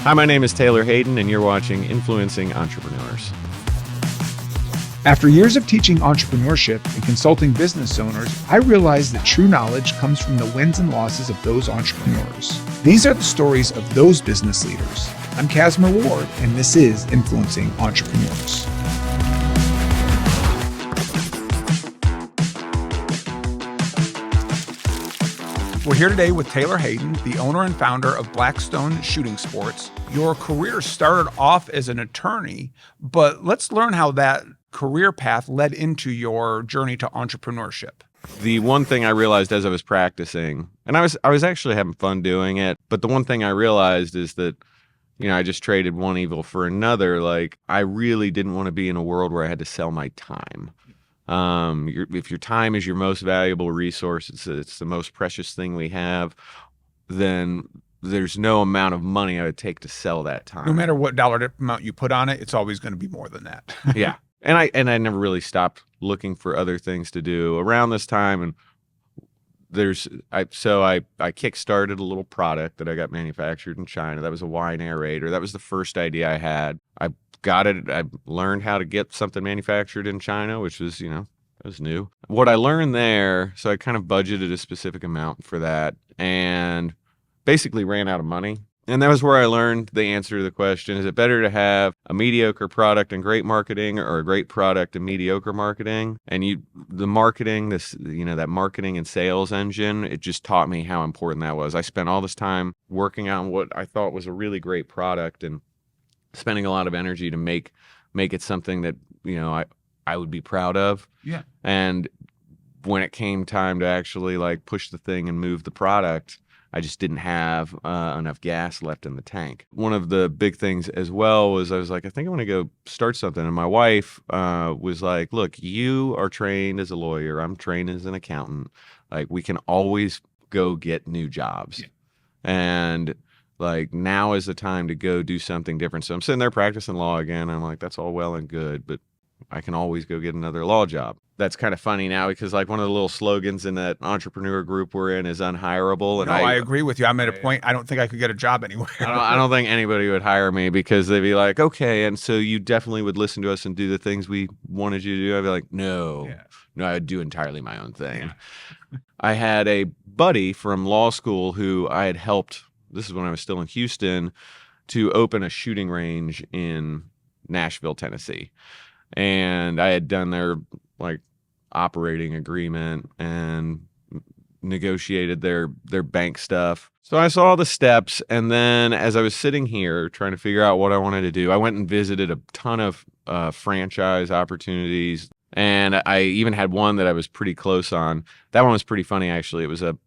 Hi, my name is Taylor-Hayden, and you're watching Influencing Entrepreneurs. After years of teaching entrepreneurship and consulting business owners, I realized that true knowledge comes from the wins and losses of those entrepreneurs. These are the stories of those business leaders. I'm Cassmer Ward, and this is Influencing Entrepreneurs. We're here today with Taylor-Hayden, the owner and founder of Blackstone Shooting Sports. Your career started off as an attorney, but let's learn how that career path led into your journey to entrepreneurship. The one thing I realized as I was practicing, and I was actually having fun doing it, but the one thing I realized is that, I just traded one evil for another. Like, I really didn't want to be in a world where I had to sell my time. If your time is your most valuable resource, it's the most precious thing we have, then there's no amount of money I would take to sell that time. No matter what dollar amount you put on it, it's always going to be more than that. Yeah. And I never really stopped looking for other things to do around this time. And I kickstarted a little product that I got manufactured in China. That was a wine aerator. That was the first idea I had. I got it. I learned how to get something manufactured in China, which was, it was new. What I learned there, so I kind of budgeted a specific amount for that and basically ran out of money. And that was where I learned the answer to the question, is it better to have a mediocre product and great marketing, or a great product and mediocre marketing? And the marketing, that marketing and sales engine, it just taught me how important that was. I spent all this time working on what I thought was a really great product and spending a lot of energy to make it something that, I would be proud of. Yeah. And when it came time to actually push the thing and move the product, I just didn't have enough gas left in the tank. One of the big things as well was I was like, I think I want to go start something. And my wife was like, look, you are trained as a lawyer. I'm trained as an accountant. We can always go get new jobs. Yeah. And now is the time to go do something different. So I'm sitting there practicing law again. I'm like, that's all well and good, but I can always go get another law job. That's kind of funny now because one of the little slogans in that entrepreneur group we're in is unhireable. And I agree with you. I'm at a point, I don't think I could get a job anywhere. I don't think anybody would hire me because they'd be like, okay, and so you definitely would listen to us and do the things we wanted you to do. I'd be like, no, I would do entirely my own thing. Yeah. I had a buddy from law school who I had helped, this is when I was still in Houston, to open a shooting range in Nashville, Tennessee. And I had done their operating agreement and negotiated their bank stuff. So I saw the steps. And then as I was sitting here trying to figure out what I wanted to do, I went and visited a ton of franchise opportunities. And I even had one that I was pretty close on. That one was pretty funny, actually. It was a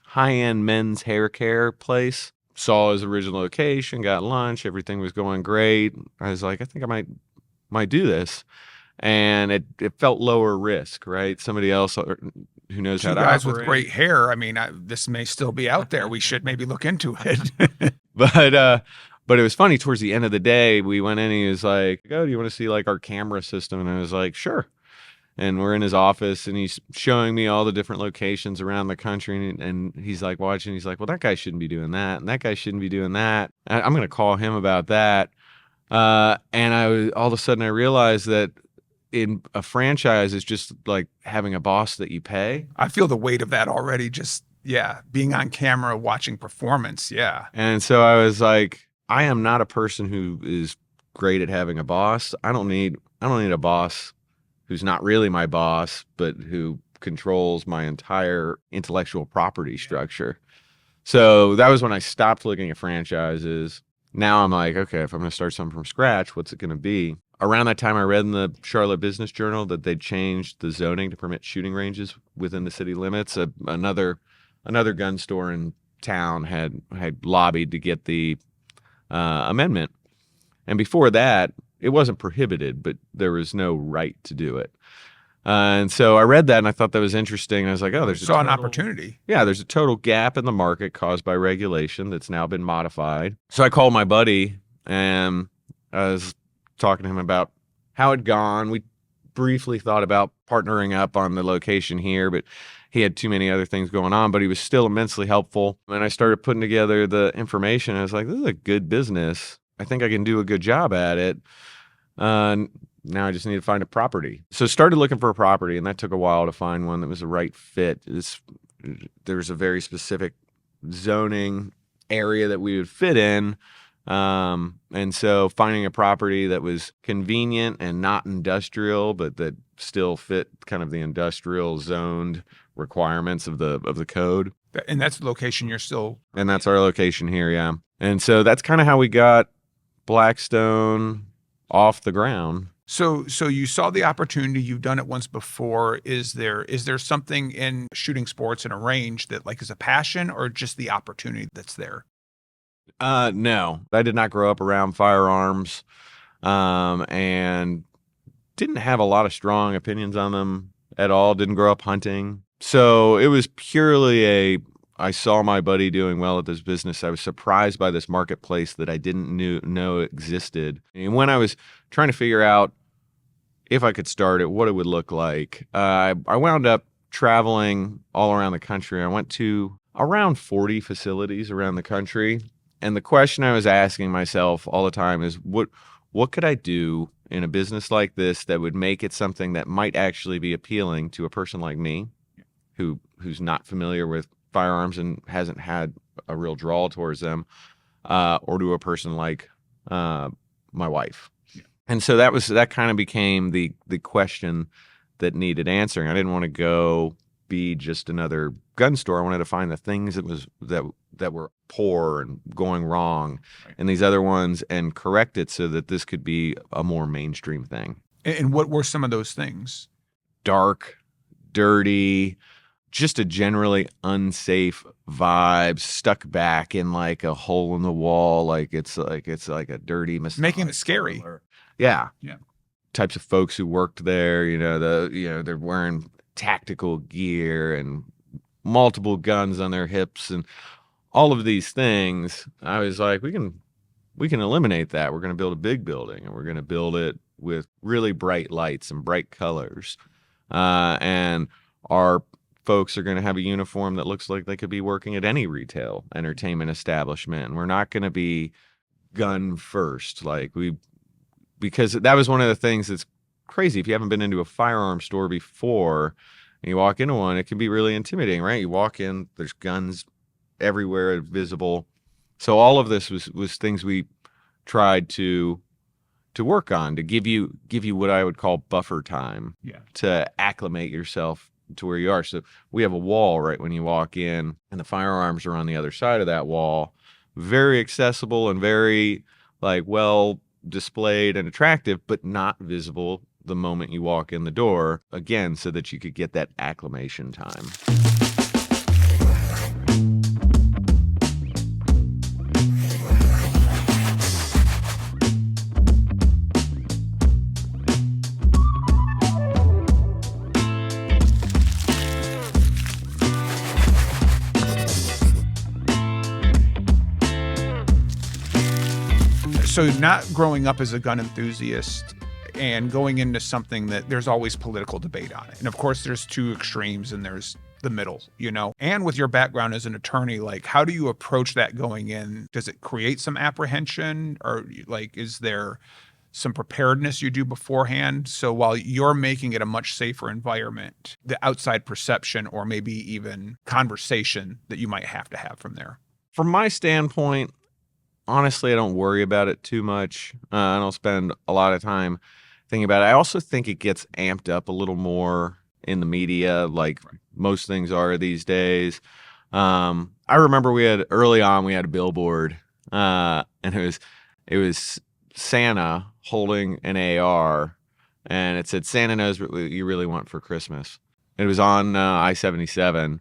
high-end men's hair care place. Saw his original location, got lunch, everything was going great. I was like, I think I might do this. And it felt lower risk, right? Somebody else who knows how to guys operate. With great hair. I mean, this may still be out there. We should maybe look into it. But it was funny. Towards the end of the day, we went in and he was like, oh, do you want to see our camera system? And I was like, sure. And we're in his office and he's showing me all the different locations around the country. And he's watching. He's like, well, that guy shouldn't be doing that. And that guy shouldn't be doing that. I'm going to call him about that. And all of a sudden I realized that in a franchise is just like having a boss that you pay. I feel the weight of that already. Just, being on camera, watching performance. Yeah. And so I was like, I am not a person who is great at having a boss. I don't need a boss who's not really my boss, but who controls my entire intellectual property structure. So that was when I stopped looking at franchises. Now I'm like, okay, if I'm going to start something from scratch, what's it going to be? Around that time, I read in the Charlotte Business Journal that they'd changed the zoning to permit shooting ranges within the city limits. Another gun store in town had lobbied to get the amendment. And before that, it wasn't prohibited, but there was no right to do it. And so I read that and I thought that was interesting. And I was like, oh, there's an opportunity. Yeah, there's a total gap in the market caused by regulation that's now been modified. So I called my buddy and I was talking to him about how it'd gone. We briefly thought about partnering up on the location here, but he had too many other things going on, but he was still immensely helpful. And I started putting together the information. I was like, this is a good business. I think I can do a good job at it. Now I just need to find a property. So started looking for a property, and that took a while to find one that was the right fit. There's a very specific zoning area that we would fit in. And so finding a property that was convenient and not industrial, but that still fit kind of the industrial zoned requirements of the code. And that's the location you're still. And that's our location here, yeah. And so that's kind of how we got Blackstone off the ground. So you saw the opportunity, you've done it once before. Is there something in shooting sports in a range that like is a passion, or just the opportunity that's there? No, I did not grow up around firearms, and didn't have a lot of strong opinions on them at all. Didn't grow up hunting. So it was purely I saw my buddy doing well at this business. I was surprised by this marketplace that I didn't know existed. And when I was trying to figure out if I could start it, what it would look like, I wound up traveling all around the country. I went to around 40 facilities around the country. And the question I was asking myself all the time is, what could I do in a business like this that would make it something that might actually be appealing to a person like me, who's not familiar with firearms and hasn't had a real draw towards them, or to a person like my wife. Yeah. And so that kind of became the question that needed answering. I didn't want to go be just another gun store. I wanted to find the things that were poor and going wrong, right, and these other ones, and correct it so that this could be a more mainstream thing. And what were some of those things? Dark, dirty, just a generally unsafe vibe, stuck back in like a hole in the wall, like it's like a dirty massage, making it scary. Yeah. Yeah. Types of folks who worked there, they're wearing tactical gear and multiple guns on their hips and all of these things. I was like, we can eliminate that. We're going to build a big building, and we're going to build it with really bright lights and bright colors. And our folks are going to have a uniform that looks like they could be working at any retail entertainment establishment. And we're not going to be gun first. Because that was one of the things that's crazy. If you haven't been into a firearm store before and you walk into one, it can be really intimidating, right? You walk in, there's guns everywhere, visible. So all of this was things we tried to work on, to give you what I would call buffer time, yeah, to acclimate yourself to where you are. So we have a wall right when you walk in, and the firearms are on the other side of that wall. Very accessible and very well displayed and attractive, but not visible the moment you walk in the door, again, so that you could get that acclimation time. So not growing up as a gun enthusiast and going into something that there's always political debate on it. And of course there's two extremes and there's the middle, and with your background as an attorney, how do you approach that going in? Does it create some apprehension, or is there some preparedness you do beforehand? So while you're making it a much safer environment, the outside perception or maybe even conversation that you might have to have from there. From my standpoint, honestly, I don't worry about it too much. I don't spend a lot of time thinking about it. I also think it gets amped up a little more in the media, like most things are these days. I remember early on we had a billboard, and it was Santa holding an AR, and it said, "Santa knows what you really want for Christmas." It was on I-77,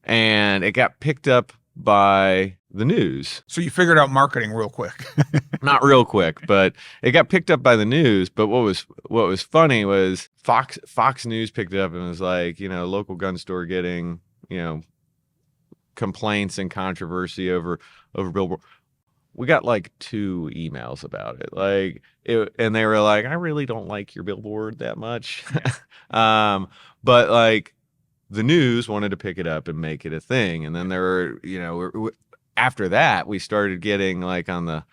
and it got picked up by the news. So you figured out marketing real quick. Not real quick, but it got picked up by the news. But what was funny was Fox News picked it up and was like, local gun store getting, complaints and controversy over billboard. we got like 2 emails about it. And they were like, I really don't like your billboard that much. But like the news wanted to pick it up and make it a thing. And then there were, after that, we started getting like on the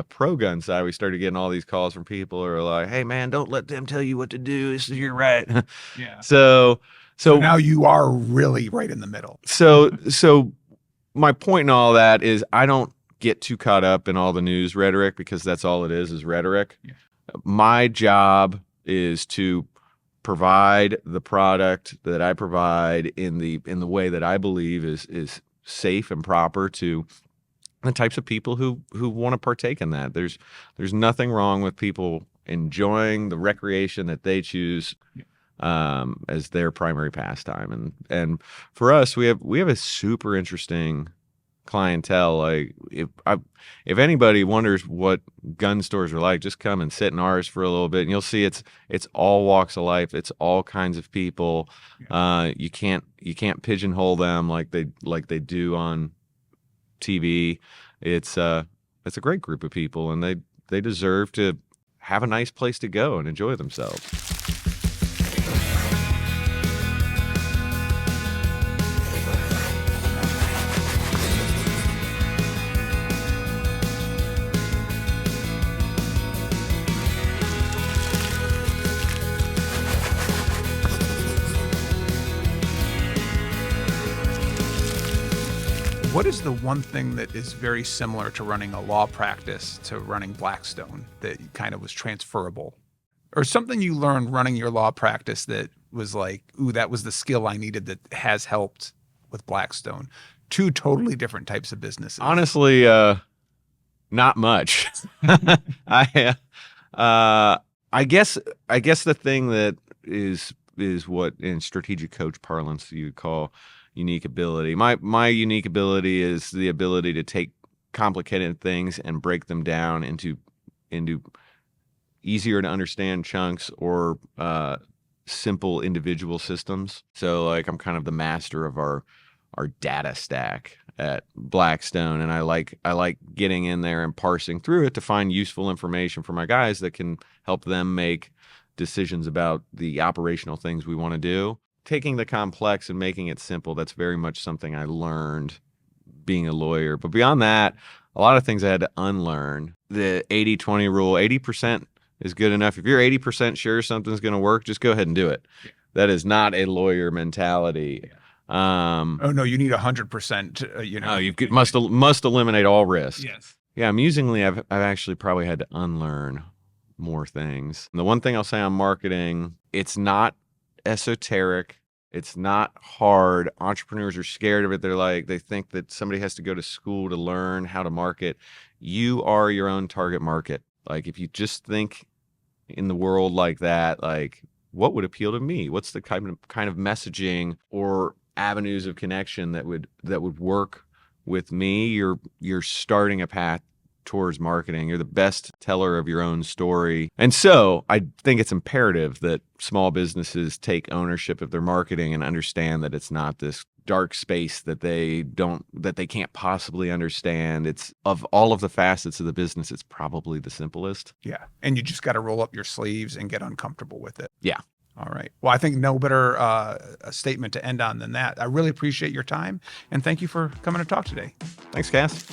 pro gun side, we started getting all these calls from people who are like, hey man, don't let them tell you what to do. This is your right. Yeah. So now you are really right in the middle. So my point in all that is I don't get too caught up in all the news rhetoric, because that's all it is rhetoric. Yeah. My job is to provide the product that I provide in the way that I believe is safe and proper to the types of people who want to partake in that. There's nothing wrong with people enjoying the recreation that they choose as their primary pastime. And for us, we have a super interesting clientele. Like if anybody wonders what gun stores are like, just come and sit in ours for a little bit, and you'll see it's all walks of life. It's all kinds of people. You can't pigeonhole them like they do on TV. It's a great group of people, and they deserve to have a nice place to go and enjoy themselves. What is the one thing that is very similar to running a law practice to running Blackstone that kind of was transferable? Or something you learned running your law practice that was like, ooh, that was the skill I needed that has helped with Blackstone? 2 totally different types of businesses. Honestly, not much. I guess the thing that is what in strategic coach parlance you call unique ability. My unique ability is the ability to take complicated things and break them down into easier to understand chunks or simple individual systems. So like I'm kind of the master of our data stack at Blackstone, and I like getting in there and parsing through it to find useful information for my guys that can help them make decisions about the operational things we want to do. Taking the complex and making it simple, that's very much something I learned being a lawyer. But beyond that, a lot of things I had to unlearn. The 80-20 rule, 80% is good enough. If you're 80% sure something's going to work, just go ahead and do it. Yeah. That is not a lawyer mentality. Yeah. Oh no, you need 100%. Oh, you must eliminate all risk. Yes. Yeah, amusingly, I've actually probably had to unlearn more things. And the one thing I'll say on marketing, it's not esoteric. It's not hard. Entrepreneurs are scared of it. They think that somebody has to go to school to learn how to market. You are your own target market. Like if you just think in the world like that, like what would appeal to me? What's the kind of messaging or avenues of connection that would work with me? You're starting a path towards marketing. You're the best teller of your own story. And so I think it's imperative that small businesses take ownership of their marketing and understand that it's not this dark space that they can't possibly understand. It's of all of the facets of the business, it's probably the simplest. Yeah. And you just got to roll up your sleeves and get uncomfortable with it. Yeah. All right. Well, I think no better a statement to end on than that. I really appreciate your time, and thank you for coming to talk today. Thanks, Cass.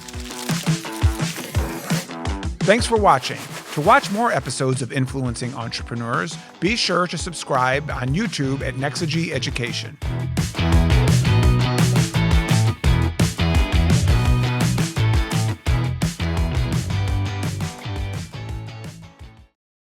Thanks for watching. To watch more episodes of Influencing Entrepreneurs, be sure to subscribe on YouTube at Nexagy Education.